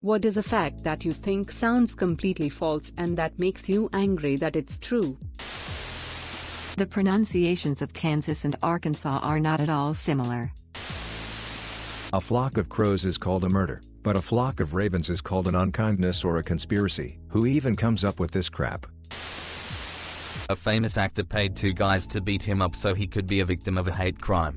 What is a fact that you think sounds completely false and that makes you angry that it's true? The pronunciations of Kansas and Arkansas are not at all similar. A flock of crows is called a murder, but a flock of ravens is called an unkindness or a conspiracy. Who even comes up with this crap? A famous actor paid 2 guys to beat him up so he could be a victim of a hate crime.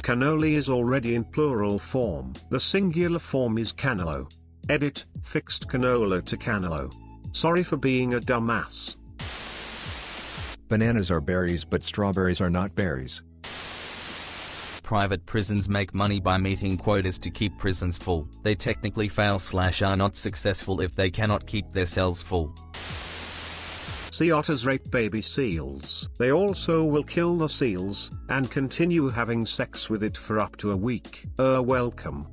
Cannoli is already in plural form. The singular form is cannolo. Edit, fixed canola to cannolo. Sorry for being a dumbass. Bananas are berries but strawberries are not berries. Private prisons make money by meeting quotas to keep prisons full. They technically fail / are not successful if they cannot keep their cells full. Sea otters rape baby seals. They also will kill the seals, and continue having sex with it for up to a week. Welcome.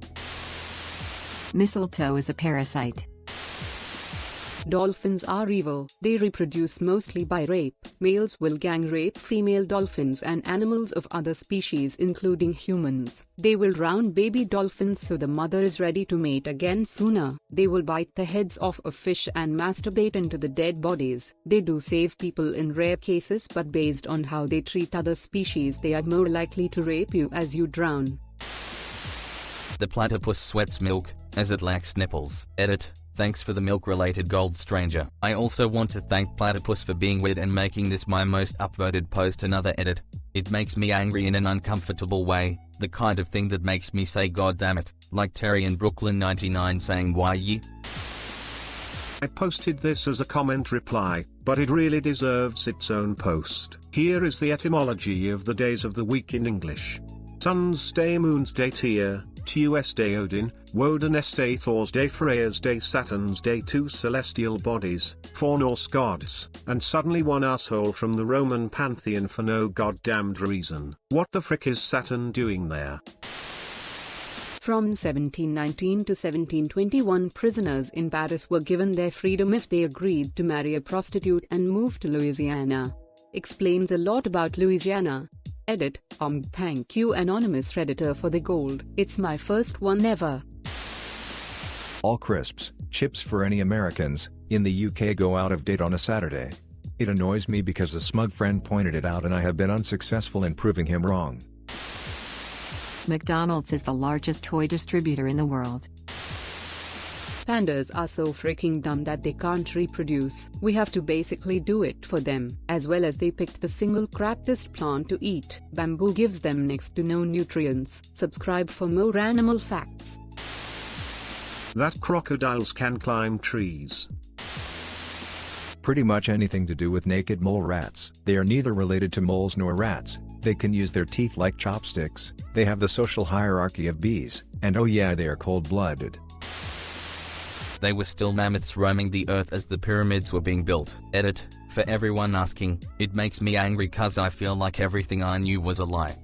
Mistletoe is a parasite. Dolphins are evil. They reproduce mostly by rape. Males will gang rape female dolphins and animals of other species including humans. They will drown baby dolphins so the mother is ready to mate again sooner. They will bite the heads off of fish and masturbate into the dead bodies. They do save people in rare cases, but based on how they treat other species they are more likely to rape you as you drown. The platypus sweats milk, as it lacks nipples. Edit. Thanks for the milk-related gold, stranger. I also want to thank Platypus for being weird and making this my most upvoted post. Another edit. It makes me angry in an uncomfortable way, the kind of thing that makes me say God damn it, like Terry in Brooklyn 99 saying why ye? I posted this as a comment reply, but it really deserves its own post. Here is the etymology of the days of the week in English. Sun's day, Moon's day, Tyr, Tues day, Odin, Woden's day, Thor's day, Freya's day, Saturn's day, 2 celestial bodies, 4 Norse gods, and suddenly 1 asshole from the Roman pantheon for no goddamned reason. What the frick is Saturn doing there? From 1719 to 1721, prisoners in Paris were given their freedom if they agreed to marry a prostitute and move to Louisiana. Explains a lot about Louisiana. Edit. Thank you anonymous redditor for the gold. It's my first one ever. All crisps, chips for any Americans, in the UK go out of date on a Saturday. It annoys me because a smug friend pointed it out and I have been unsuccessful in proving him wrong. McDonald's is the largest toy distributor in the world. Pandas are so freaking dumb that they can't reproduce. We have to basically do it for them. As well as they picked the single crappiest plant to eat. Bamboo gives them next to no nutrients. Subscribe for more animal facts. That crocodiles can climb trees. Pretty much anything to do with naked mole rats. They are neither related to moles nor rats. They can use their teeth like chopsticks. They have the social hierarchy of bees. And oh yeah, they are cold-blooded. They were still mammoths roaming the earth as the pyramids were being built. Edit. For everyone asking, it makes me angry cause I feel like everything I knew was a lie.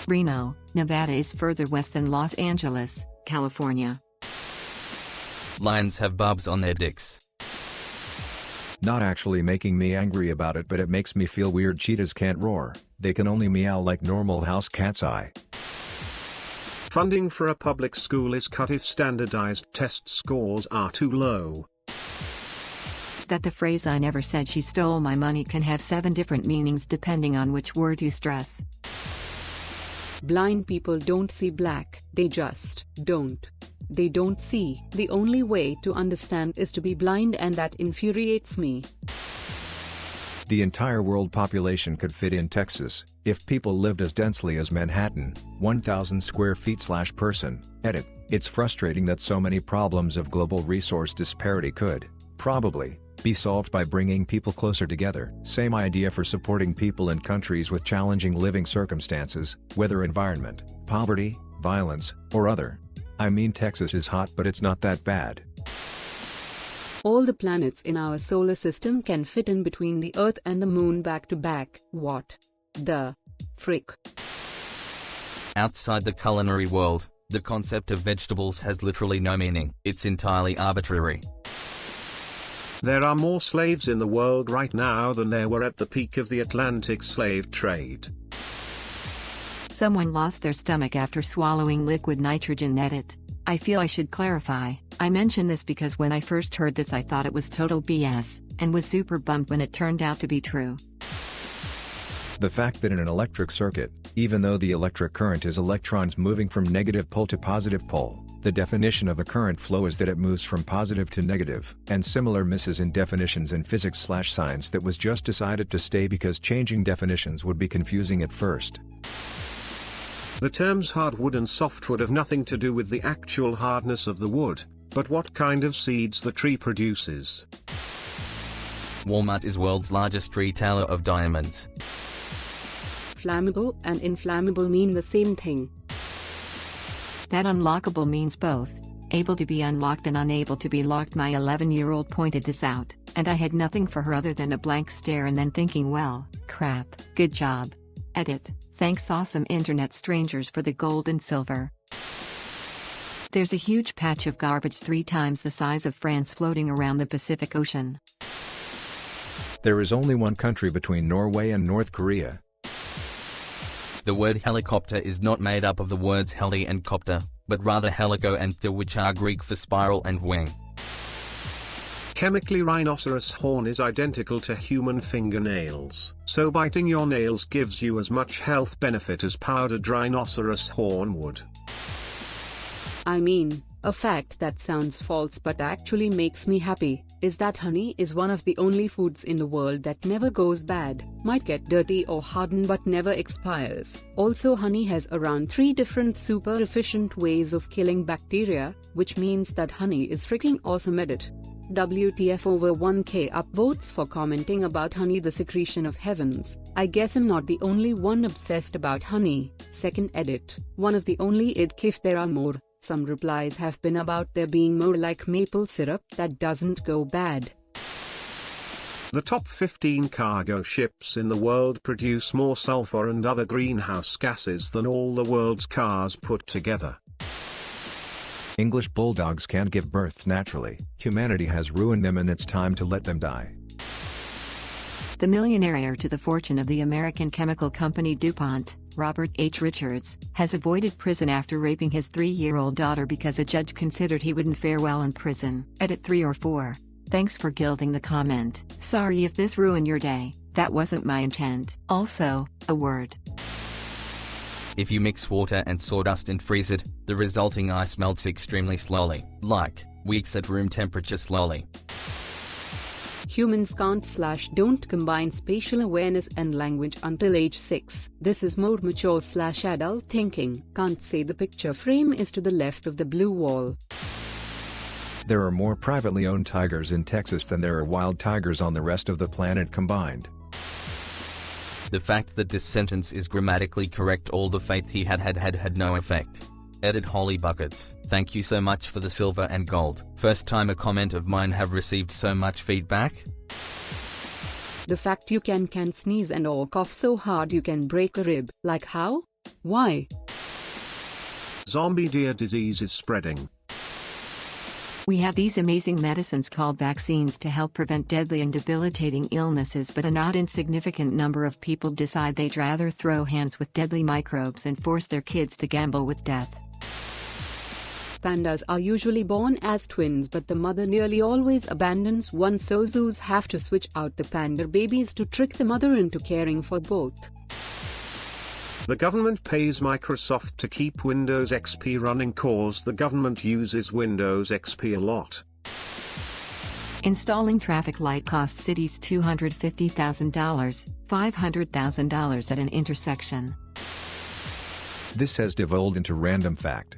Reno, Nevada is further west than Los Angeles, California. Lions have barbs on their dicks. Not actually making me angry about it, but it makes me feel weird. Cheetahs can't roar. They can only meow like normal house cats. Funding for a public school is cut if standardized test scores are too low. That the phrase "I never said she stole my money" can have 7 different meanings depending on which word you stress. Blind people don't see black, they just don't. They don't see. The only way to understand is to be blind, and that infuriates me. The entire world population could fit in Texas, if people lived as densely as Manhattan, 1,000 square feet / person. Edit. It's frustrating that so many problems of global resource disparity could, probably, be solved by bringing people closer together. Same idea for supporting people in countries with challenging living circumstances, whether environment, poverty, violence, or other. I mean, Texas is hot, but it's not that bad. All the planets in our solar system can fit in between the Earth and the Moon back to back. What the frick? Outside the culinary world, the concept of vegetables has literally no meaning. It's entirely arbitrary. There are more slaves in the world right now than there were at the peak of the Atlantic slave trade. Someone lost their stomach after swallowing liquid nitrogen. Edit. I feel I should clarify. I mention this because when I first heard this I thought it was total BS, and was super bummed when it turned out to be true. The fact that in an electric circuit, even though the electric current is electrons moving from negative pole to positive pole, the definition of a current flow is that it moves from positive to negative, and similar misses in definitions in physics/science that was just decided to stay because changing definitions would be confusing at first. The terms hardwood and softwood have nothing to do with the actual hardness of the wood, but what kind of seeds the tree produces. Walmart is world's largest retailer of diamonds. Flammable and inflammable mean the same thing. That unlockable means both. Able to be unlocked and unable to be locked. My 11-year-old pointed this out, and I had nothing for her other than a blank stare and then thinking, well, crap, good job. Edit. Thanks awesome internet strangers for the gold and silver. There's a huge patch of garbage 3 times the size of France floating around the Pacific Ocean. There is only one country between Norway and North Korea. The word helicopter is not made up of the words heli and copter, but rather helico and pter, which are Greek for spiral and wing. Chemically, rhinoceros horn is identical to human fingernails, so biting your nails gives you as much health benefit as powdered rhinoceros horn would. I mean, a fact that sounds false but actually makes me happy, is that honey is one of the only foods in the world that never goes bad, might get dirty or harden but never expires. Also, honey has around 3 different super efficient ways of killing bacteria, which means that honey is freaking awesome. Edit. WTF, over 1k upvotes for commenting about honey, the secretion of heavens. I guess I'm not the only one obsessed about honey. Second edit. One of the only if there are more. Some replies have been about there being more like maple syrup that doesn't go bad. The top 15 cargo ships in the world produce more sulfur and other greenhouse gases than all the world's cars put together. English bulldogs can't give birth naturally. Humanity has ruined them and it's time to let them die. The millionaire heir to the fortune of the American chemical company DuPont, Robert H. Richards, has avoided prison after raping his 3-year-old daughter because a judge considered he wouldn't fare well in prison. Edit 3 or 4. Thanks for gilding the comment. Sorry if this ruined your day, that wasn't my intent. Also, a word. If you mix water and sawdust and freeze it, the resulting ice melts extremely slowly, like weeks at room temperature slowly. Humans can't/don't combine spatial awareness and language until age 6. This is more mature/adult thinking. Can't say the picture frame is to the left of the blue wall. There are more privately owned tigers in Texas than there are wild tigers on the rest of the planet combined. The fact that this sentence is grammatically correct, all the faith he had no effect. Edit Holy Buckets. Thank you so much for the silver and gold. First time a comment of mine have received so much feedback. The fact you can sneeze and or cough so hard you can break a rib. Like how? Why? Zombie deer disease is spreading. We have these amazing medicines called vaccines to help prevent deadly and debilitating illnesses, but a not insignificant number of people decide they'd rather throw hands with deadly microbes and force their kids to gamble with death. Pandas are usually born as twins, but the mother nearly always abandons one, so zoos have to switch out the panda babies to trick the mother into caring for both. The government pays Microsoft to keep Windows XP running cause the government uses Windows XP a lot. Installing traffic light costs cities $250,000, $500,000 at an intersection. This has devolved into random fact.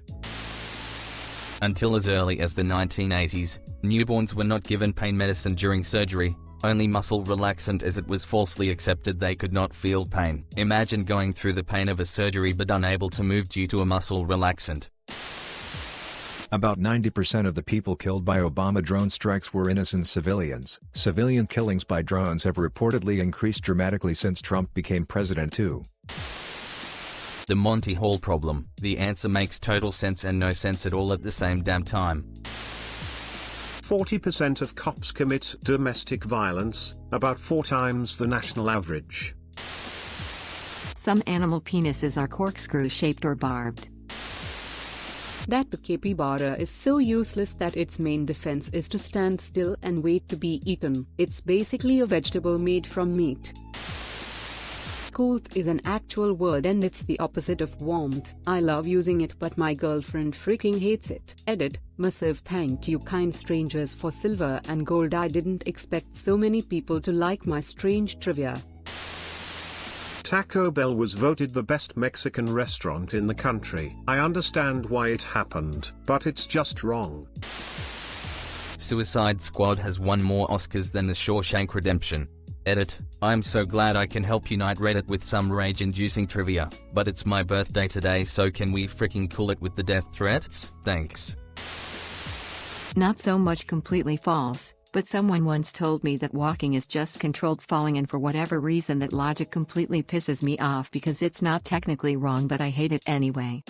Until as early as the 1980s, newborns were not given pain medicine during surgery, only muscle relaxant, as it was falsely accepted they could not feel pain. Imagine going through the pain of a surgery but unable to move due to a muscle relaxant. About 90% of the people killed by Obama drone strikes were innocent civilians. Civilian killings by drones have reportedly increased dramatically since Trump became president too. The Monty Hall problem. The answer makes total sense and no sense at all at the same damn time. 40% of cops commit domestic violence, about 4 times the national average. Some animal penises are corkscrew-shaped or barbed. That the capybara is so useless that its main defense is to stand still and wait to be eaten. It's basically a vegetable made from meat. Coolth is an actual word and it's the opposite of warmth. I love using it but my girlfriend freaking hates it. Edit. Massive thank you kind strangers for silver and gold. I didn't expect so many people to like my strange trivia. Taco Bell was voted the best Mexican restaurant in the country. I understand why it happened, but it's just wrong. Suicide Squad has won more Oscars than The Shawshank Redemption. Edit. I'm so glad I can help unite Reddit with some rage-inducing trivia, but it's my birthday today, so can we freaking cool it with the death threats? Thanks. Not so much completely false, but someone once told me that walking is just controlled falling, and for whatever reason that logic completely pisses me off because it's not technically wrong, but I hate it anyway.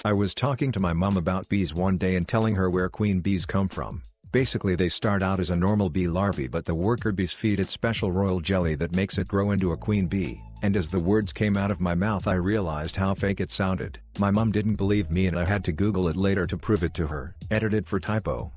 I was talking to my mom about bees one day and telling her where queen bees come from. Basically they start out as a normal bee larvae, but the worker bees feed it special royal jelly that makes it grow into a queen bee, and as the words came out of my mouth I realized how fake it sounded. My mom didn't believe me and I had to Google it later to prove it to her. Edited for typo.